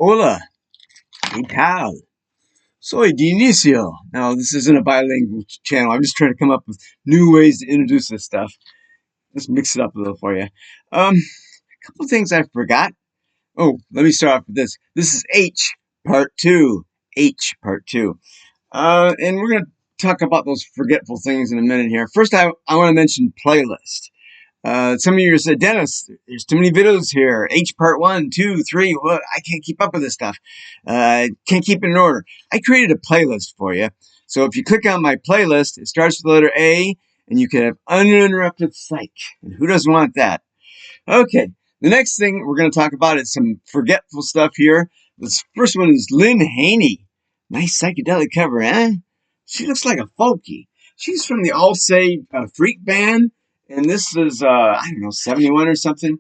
Hola, ¿qué tal? Soy Dionisio. Now, this isn't a bilingual channel. I'm just trying to come up with new ways to introduce this stuff. Let's mix it up a little for you. A couple things I forgot. Oh, let me start off with this. This is H, part two. H, part two. And we're going to talk about those forgetful things in a minute here. First, I want to mention playlist. Some of you said, Dennis, there's too many videos here. H part 1, 2, 3. Well, I can't keep up with this stuff. Can't keep it in order. I created a playlist for you. So if you click on my playlist, it starts with the letter A, and you can have uninterrupted psych. And who doesn't want that? Okay. The next thing we're going to talk about is some forgetful stuff here. This first one is Lynn Haney. Nice psychedelic cover, eh? She looks like a folkie. She's from the All Say Freak band. And this is, I don't know, 71 or something.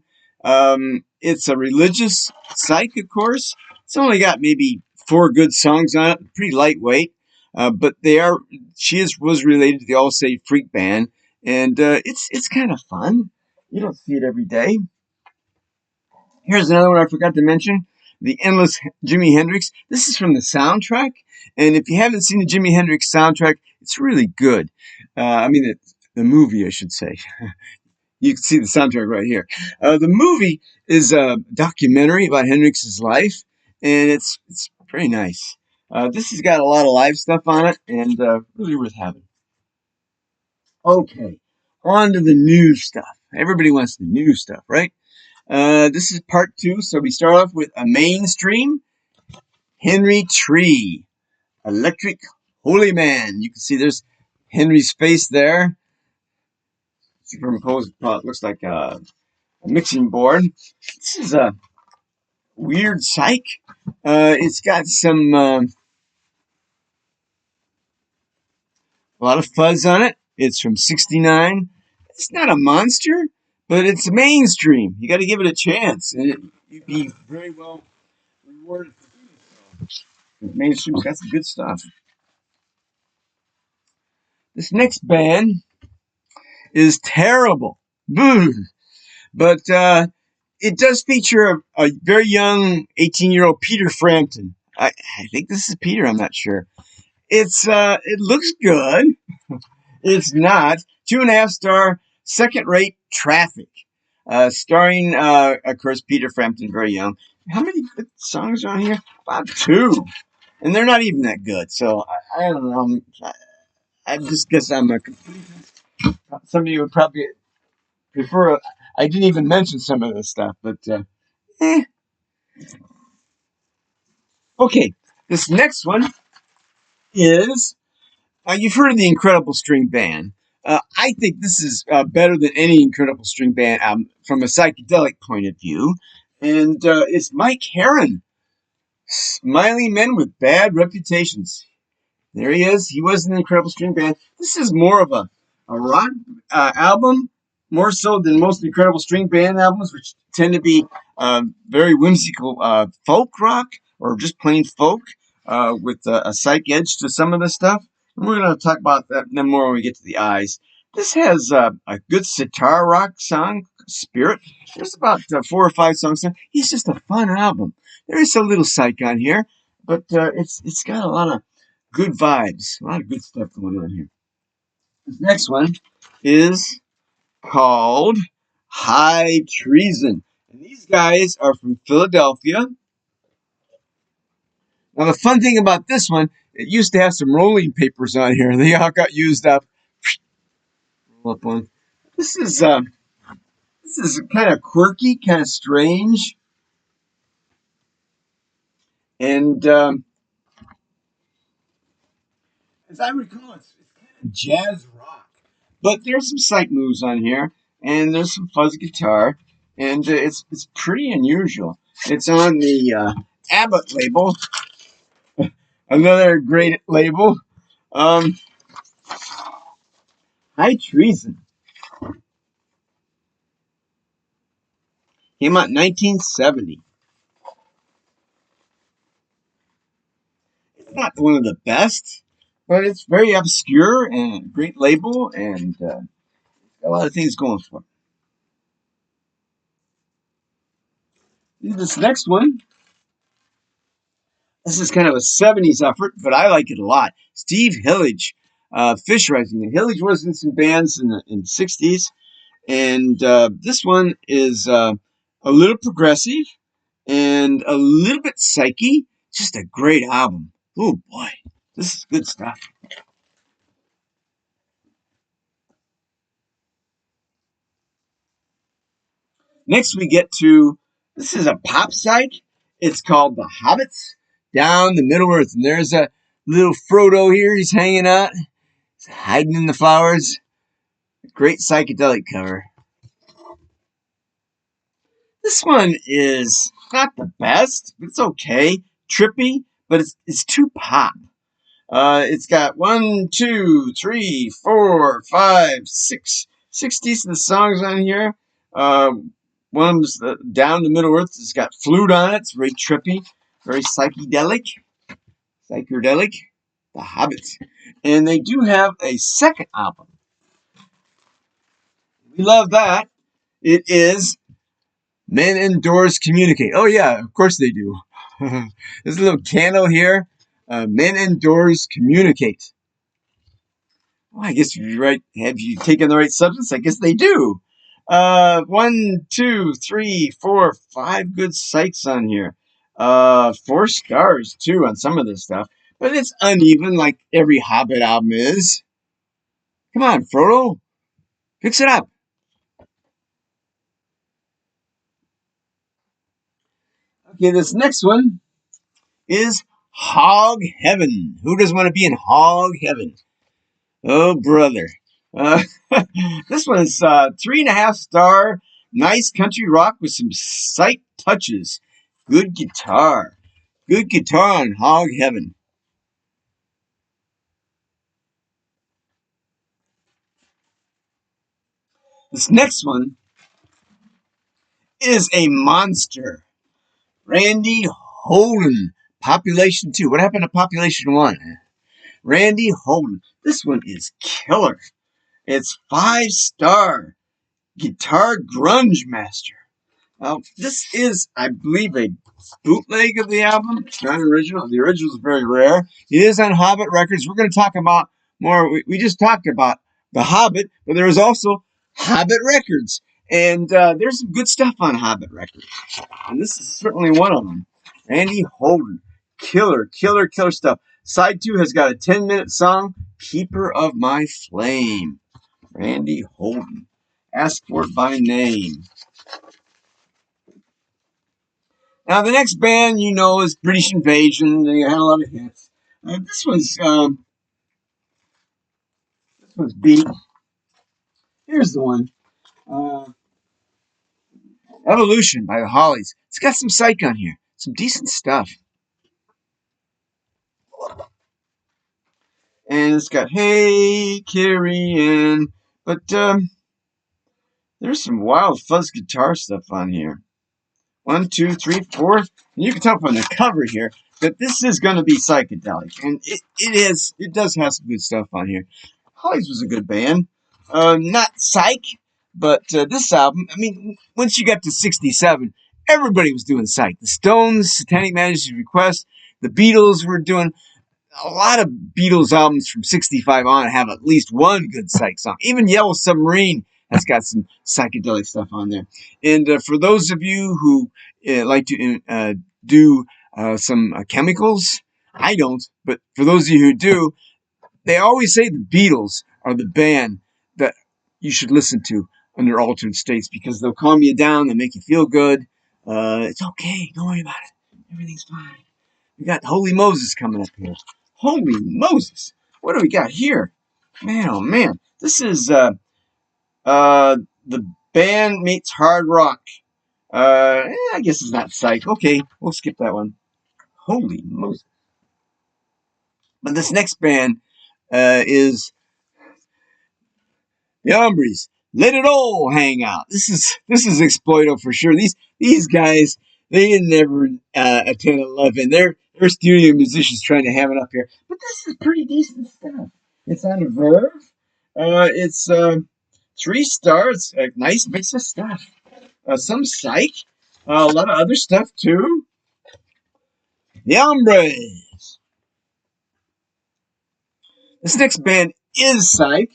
It's a religious psych, of course. It's only got maybe 4 good songs on it, pretty lightweight. But was related to the All Say Freak band. And it's kind of fun. You don't see it every day. Here's another one I forgot to mention. The Endless Jimi Hendrix. This is from the soundtrack. And if you haven't seen the Jimi Hendrix soundtrack, it's really good. The movie, I should say. You can see the soundtrack right here. The movie is a documentary about Hendrix's life, and it's very nice. This has got a lot of live stuff on it, and really worth having. Okay, on to the new stuff. Everybody wants the new stuff, right? This is part 2, so we start off with a mainstream. Henry Tree, Electric Holy Man. You can see there's Henry's face there. Superimposed, it looks like a mixing board. This is a weird psych. It's got a lot of fuzz on it. It's from '69. It's not a monster, but it's mainstream. You got to give it a chance, and you'd be very well rewarded for doing so. Mainstream's got some good stuff. This next band is terrible. Boo! But it does feature a very young 18-year-old Peter Frampton. I think this is Peter. I'm not sure. It looks good. It's not. 2.5-star, second-rate Traffic. Starring, of course, Peter Frampton, very young. How many good songs are on here? About 2. And they're not even that good. So, I don't know. I just guess I'm a completist. Some of you would probably prefer. I didn't even mention some of this stuff, but eh. Okay, this next one is you've heard of the Incredible String Band. I think this is better than any Incredible String Band from a psychedelic point of view, and it's Mike Herron, Smiling Men with Bad Reputations. There he is. He was in the Incredible String Band. This is more of a rock album, more so than most Incredible String Band albums, which tend to be very whimsical folk rock or just plain folk with a psych edge to some of the stuff. And we're going to talk about that more when we get to the eyes. This has a good sitar rock song, Spirit. There's about 4 or 5 songs. It's just a fun album. There is a little psych on here, but it's got a lot of good vibes. A lot of good stuff going on here. This next one is called High Treason. And these guys are from Philadelphia. Now, the fun thing about this one, it used to have some rolling papers on here. They all got used up. Roll up one. This is kind of quirky, kind of strange. And as I recall, it's kind of jazz rock. But there's some psych moves on here, and there's some fuzz guitar, and it's pretty unusual. It's on the Abbott label, another great label. High Treason came out in 1970. It's not one of the best, but it's very obscure and a great label, and a lot of things going for it. This next one This is kind of a 70s effort, but I like it a lot. Steve Hillage, Fish Rising. Hillage was in some bands in the 60s, and this one is a little progressive and a little bit psyche. Just a great album. Oh boy, this is good stuff. Next, we get to this is a pop psych. It's called The Hobbits Down the Middle Earth, and there's a little Frodo here. He's hanging out, he's hiding in the flowers. Great psychedelic cover. This one is not the best, but it's okay. Trippy, but it's too pop. It's got 1, 2, 3, 4, 5, 6 decent songs on here. One of them's Down the Middle Earth. It's got flute on it. It's very trippy, very psychedelic. Psychedelic. The Hobbits. And they do have a second album. We love that. It is Men Indoors Communicate. Oh, yeah, of course they do. There's a little candle here. Men Indoors Communicate. Well, I guess you're right. Have you taken the right substance? I guess they do. 1, 2, 3, 4, 5 good psychs on here. 4 stars too on some of this stuff, but it's uneven like every Hobbit album is. Come on, Frodo, fix it up. Okay, this next one is Hog Heaven. Who doesn't want to be in Hog Heaven? Oh, brother. Uh, this one's 3.5 star. Nice country rock with some sight touches. Good guitar. Good guitar on Hog Heaven. This next one is a monster. Randy Holden. Population 2. What happened to Population 1? Randy Holden. This one is killer. It's 5 star. Guitar grunge master. This is, I believe, a bootleg of the album. It's not original. The original is very rare. It is on Hobbit Records. We're going to talk about more. We just talked about The Hobbit, but there is also Hobbit Records. And there's some good stuff on Hobbit Records. And this is certainly one of them. Randy Holden. Killer, killer, killer stuff. Side 2 has got a 10-minute song, Keeper of My Flame. Randy Holden. Ask for it by name. Now, the next band you know is British Invasion. They had a lot of hits. This one's B. Here's the one. Uh, Evolution by the Hollies. It's got some psych on here. Some decent stuff. And it's got Hey, Carrie Ann. But there's some wild fuzz guitar stuff on here. 1, 2, 3, 4. And you can tell from the cover here that this is going to be psychedelic. And it does have some good stuff on here. Hollies was a good band. Not psych, but this album, I mean, once you got to 67, everybody was doing psych. The Stones, Satanic Majesty's Request, the Beatles were doing. A lot of Beatles albums from 65 on have at least one good psych song. Even Yellow Submarine has got some psychedelic stuff on there. And for those of you who like to do some chemicals, I don't, but for those of you who do, they always say the Beatles are the band that you should listen to under altered states because they'll calm you down, they'll make you feel good. It's okay, don't worry about it. Everything's fine. We got Holy Moses coming up here. Holy Moses! What do we got here? Man, oh man. This is the band meets hard rock. I guess it's not psych. Okay, we'll skip that one. Holy Moses. But this next band is the Hombres. Let it all hang out. This is Exploito for sure. These guys, they didn't never attend 11. They're studio musicians trying to have it up here. But this is pretty decent stuff. It's on a Verve. It's 3 stars. A nice mix of stuff. Some psych. A lot of other stuff too. The Hombres. This next band is Psych.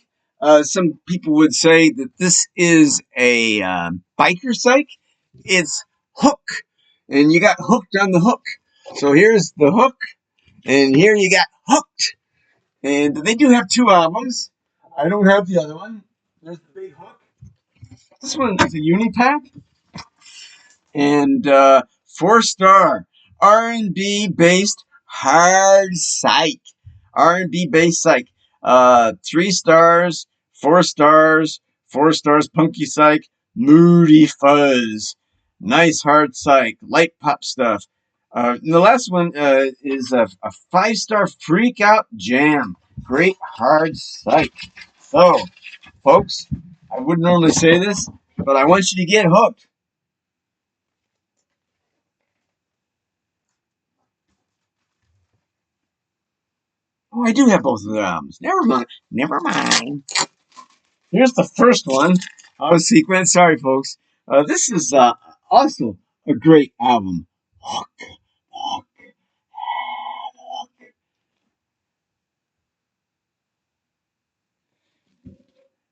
Some people would say that this is a biker psych. It's Hook, and you got hooked on the hook. So here's the hook, and here you got Hooked. And they do have two albums. I don't have the other one. There's the big hook. This one is a unipack. And 4-star R&B based hard psych. R&B based psych. 3 stars, 4 stars, 4 stars punky psych, moody fuzz, nice hard psych, light pop stuff. And the last one is a 5-star freak out jam. Great hard psych. So, folks, I wouldn't normally say this, but I want you to get hooked. Oh, I do have both of their albums. Never mind. Never mind. Here's the first one out of sequence. Sorry, folks. This is also a great album. Hook, hook, hook.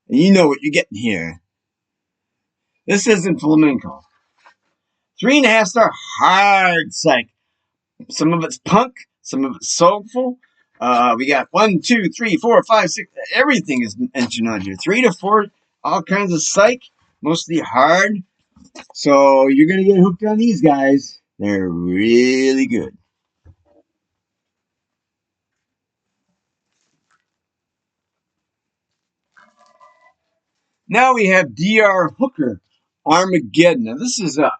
And you know what you're getting here. This isn't flamenco. 3.5-star hard psych. Some of it's punk, some of it's soulful. We got 1, 2, 3, 4, 5, 6. Everything is mentioned on here. 3 to 4, all kinds of psych, mostly hard. So you're gonna get hooked on these guys. They're really good. Now we have DR Hooker Armageddon. Now this is a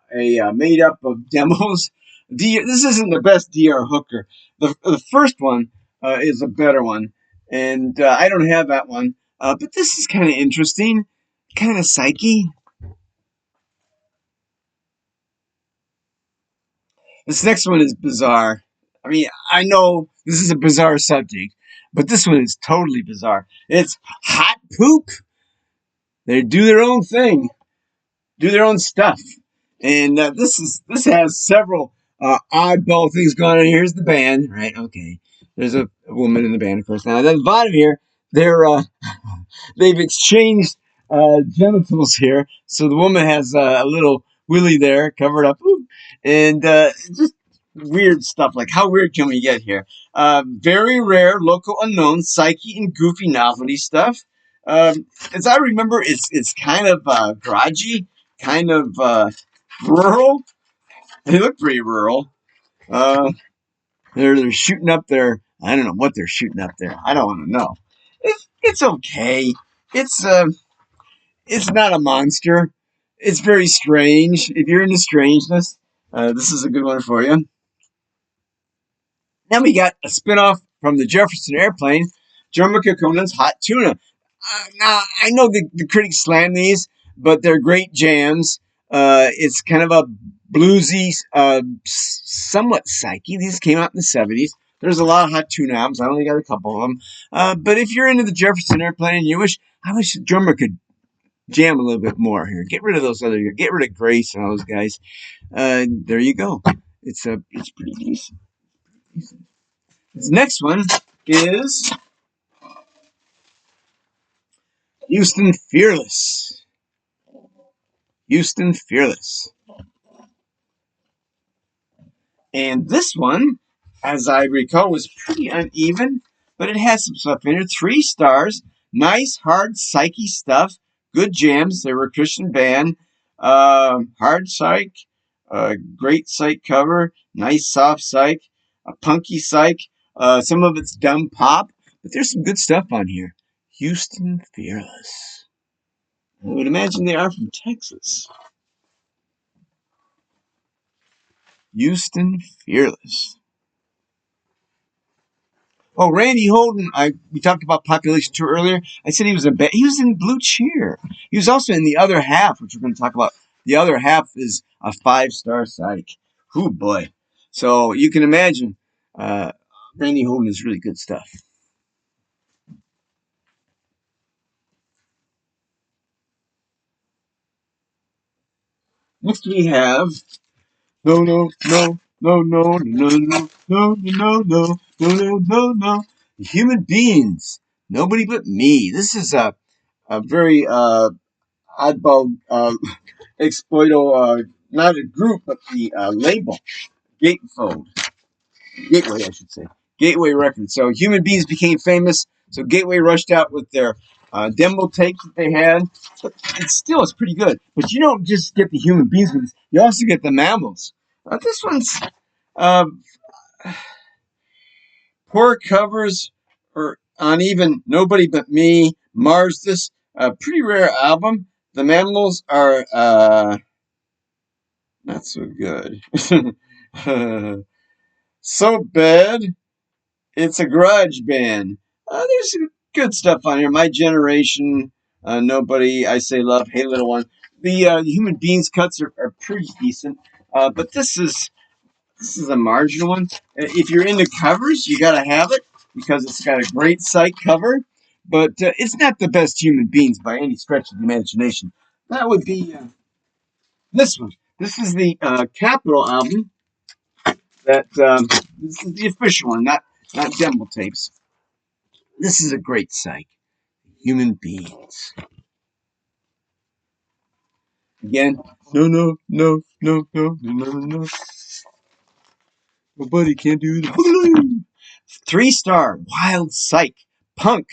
made up of demos. This isn't the best DR Hooker. The first one is a better one, and I don't have that one. But this is kind of interesting, kind of psyche. This next one is bizarre. I mean, I know this is a bizarre subject, but this one is totally bizarre. It's hot poop. They do their own thing, do their own stuff, and this has several oddball things going on. Here's the band, right? Okay, there's a woman in the band, of course. Now at the bottom here, they're they've exchanged genitals here, so the woman has a little willy there covered up, and just weird stuff. Like, how weird can we get here? Very rare, local unknown, psyche and goofy novelty stuff. As I remember, it's kind of garagey, kind of rural. They look pretty rural. Uh, they're shooting up there. I don't know what they're shooting up there. I don't want to know. It's okay. It's it's not a monster. It's very strange. If you're into strangeness, this is a good one for you. Then we got a spinoff from the Jefferson Airplane, Jerome Conan's Hot Tuna. Now, I know the critics slam these, but they're great jams. It's kind of a bluesy, somewhat psyche. These came out in the 70s. There's a lot of Hot Tuna albums. I only got a couple of them. But if you're into the Jefferson Airplane and I wish the drummer could jam a little bit more here. Get rid of get rid of Grace and all those guys. There you go. It's pretty decent. This next one is Houston Fearless. Houston Fearless. And this one, as I recall, was pretty uneven, but it has some stuff in it. 3 stars. Nice, hard, psyche stuff. Good jams. They were a Christian band. Hard psych. Great psych cover. Nice, soft psych. A punky psych. Some of it's dumb pop, but there's some good stuff on here. Houston Fearless. I would imagine they are from Texas. Houston Fearless. Oh, Randy Holden. We talked about Population 2 earlier. I said he was he was in Blue Cheer. He was also in The Other Half, which we're going to talk about. The Other Half is a 5-star psych. Oh boy! So you can imagine, Randy Holden is really good stuff. Next we have no, no, no, no, no, no, no, no, no, no, no, no, no. Human beings, nobody but me. This is a very oddball exploito, not a group, but the label, Gatefold. Gateway, I should say. Gateway Records. So human beings became famous. So Gateway rushed out with their demo tapes that they had. But it's pretty good. But you don't just get the human beings with this. You also get the mammals. This one's uh, poor covers or on even Nobody But Me, Mars. This pretty rare album. The mammals are not so good. So bad. It's a garage band. There's some good stuff on here. My Generation, Nobody, I Say Love, Hey Little One. The Human Beings cuts are pretty decent, but this is a marginal one. If you're into covers, you gotta have it because it's got a great psych cover. But it's not the best Human Beings by any stretch of the imagination. That would be this one. This is the Capitol album. This is the official one, not demo tapes. This is a great psych. Human beings. Again, no, no, no, no, no, no, no, no. Nobody can do the 3-star wild psych punk.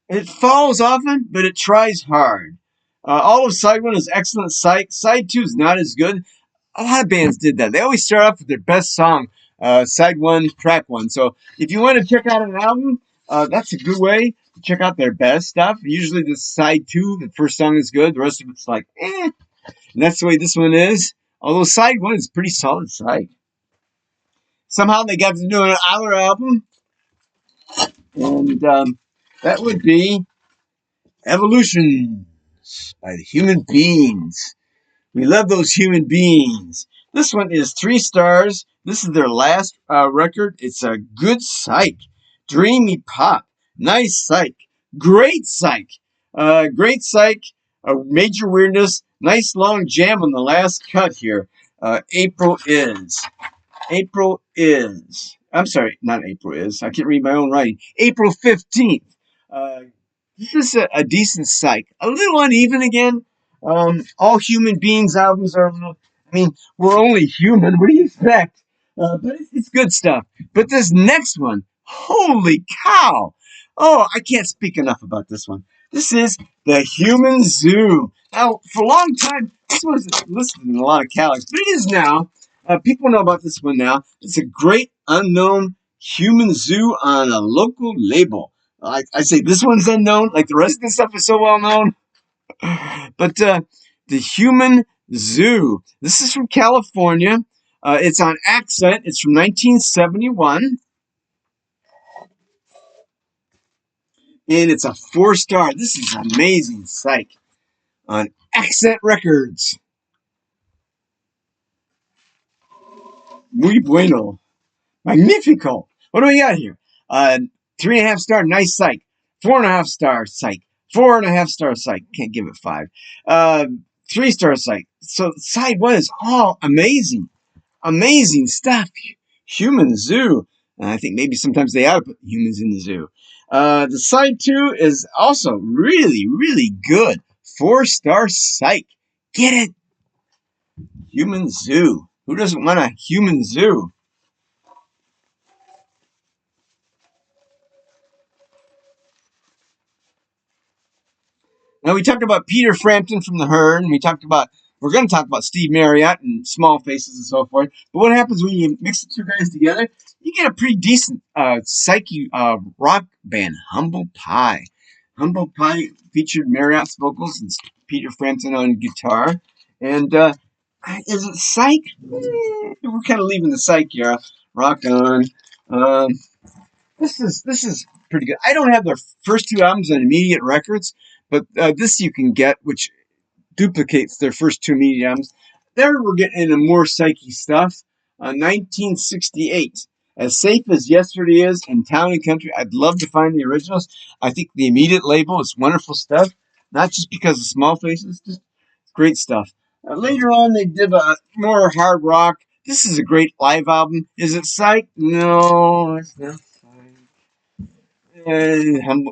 It follows often, but it tries hard. All of side one is excellent psych. Side two is not as good. A lot of bands did that. They always start off with their best song, side one, track one. So if you want to check out an album, that's a good way to check out their best stuff. Usually the side two, the first song is good. The rest of it's like, eh. And that's the way this one is. Although side one is pretty solid side. Somehow they got to do an other album. And that would be Evolutions by the Human Beings. We love those human beings. This one is 3 stars. This is their last record. It's a good psych. Dreamy pop. Nice psych. Great psych. Great psych. Major weirdness. Nice long jam on the last cut here. April is. April is. I'm sorry, not April is. I can't read my own writing. April 15th. Uh, this is a decent psych. A little uneven again. All human beings albums are a little. I mean, we're only human. What do you expect? But it's good stuff. But this next one, holy cow! Oh, I can't speak enough about this one. This is the Human Zoo. Now, for a long time, this wasn't listed in a lot of catalogs, but it is now. People know about this one now. It's a great unknown Human Zoo on a local label. I say this one's unknown, like the rest of the stuff is so well known. But the Human Zoo. This is from California. It's on Accent. It's from 1971. And it's a 4-star. This is amazing psych on Accent Records. Muy bueno. Magnifico. What do we got here? 3.5-star, nice psych. 4.5-star psych. 4.5-star psych. Can't give it 5. 3-star psych. So side one is all amazing. Amazing stuff. Human Zoo. I think maybe sometimes they ought to put humans in the zoo. The side two is also really, really good. 4-star psych. Get it? Human Zoo. Who doesn't want a human zoo? Now, we talked about Peter Frampton from The Herd, and we're going to talk about Steve Marriott and Small Faces and so forth. But what happens when you mix the two guys together? You get a pretty decent psyche rock band, Humble Pie. Humble Pie featured Marriott's vocals and Peter Frampton on guitar. And is it psych? We're kind of leaving the psych here. Rock on. This is pretty good. I don't have their first 2 albums on Immediate Records, but this you can get, which duplicates their first 2 Immediate albums. There we're getting into more psyche stuff. 1968. As Safe as Yesterday is and Town and Country. I'd love to find the originals. I think the Immediate label is wonderful stuff. Not just because of Small Faces, just great stuff. Later on, they did more hard rock. This is a great live album. Is it Psych? No, it's not Psych.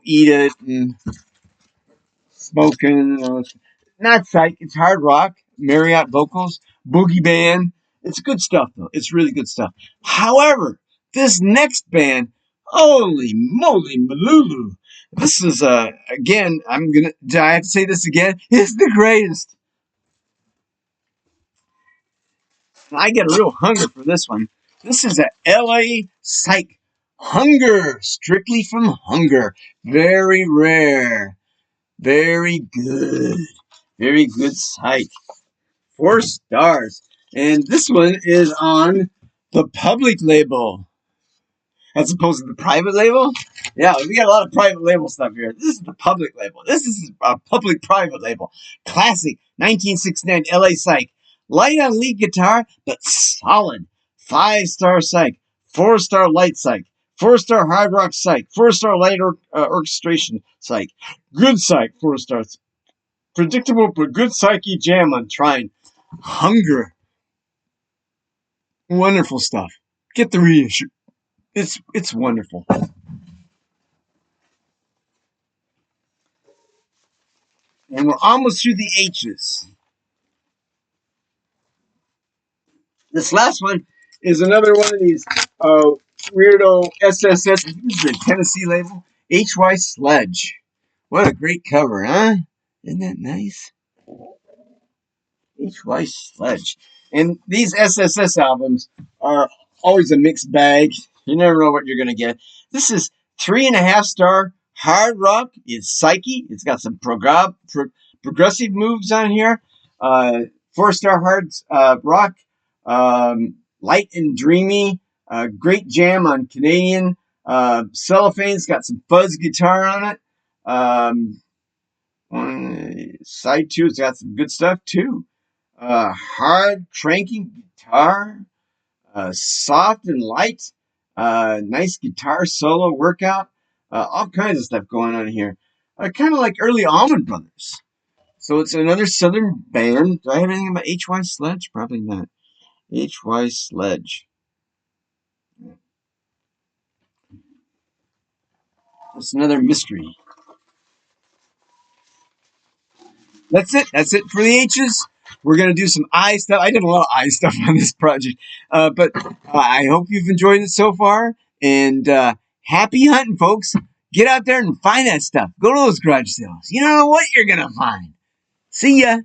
Eat It and Smoking. Not Psych. It's hard rock. Marriott vocals. Boogie Band. It's good stuff, though. It's really good stuff. However, this next band, holy moly, Malulu. This is, again, do I have to say this again? It's the greatest. I get a real hunger for this one. This is a LA Psych. Hunger. Strictly from Hunger. Very rare. Very good. Very good Psych. 4 stars. And this one is on the public label. As opposed to the private label? Yeah, we got a lot of private label stuff here. This is the public label. This is a public-private label. Classic 1969 LA Psych. Light on lead guitar, but solid. 5-star Psych. 4-star light Psych. 4-star hard rock Psych. 4-star light orchestration Psych. Good Psych. 4 stars. Predictable but good psyche jam on Trine. Hunger. Wonderful stuff. Get the reissue. It's wonderful. And we're almost through the H's. This last one is another one of these weirdo SSS. I think this is a Tennessee label. HY Sledge. What a great cover, huh? Isn't that nice? HY Sledge. And these SSS albums are always a mixed bag. You never know what you're going to get. This is 3.5-star hard rock. It's psyche. It's got some progressive moves on here. 4-star hard rock. Light and dreamy. Great jam on Canadian. Cellophane's got some fuzz guitar on it. Side 2, it's got some good stuff too. Hard cranking guitar, soft and light, nice guitar solo workout, all kinds of stuff going on here. Kind of like early Allman Brothers. So it's another Southern band. Do I have anything about HY Sledge? Probably not. HY Sledge. It's another mystery. That's it. That's it for the H's. We're going to do some I stuff. I did a lot of I stuff on this project. But I hope you've enjoyed it so far. And happy hunting, folks. Get out there and find that stuff. Go to those garage sales. You don't know what you're going to find. See ya.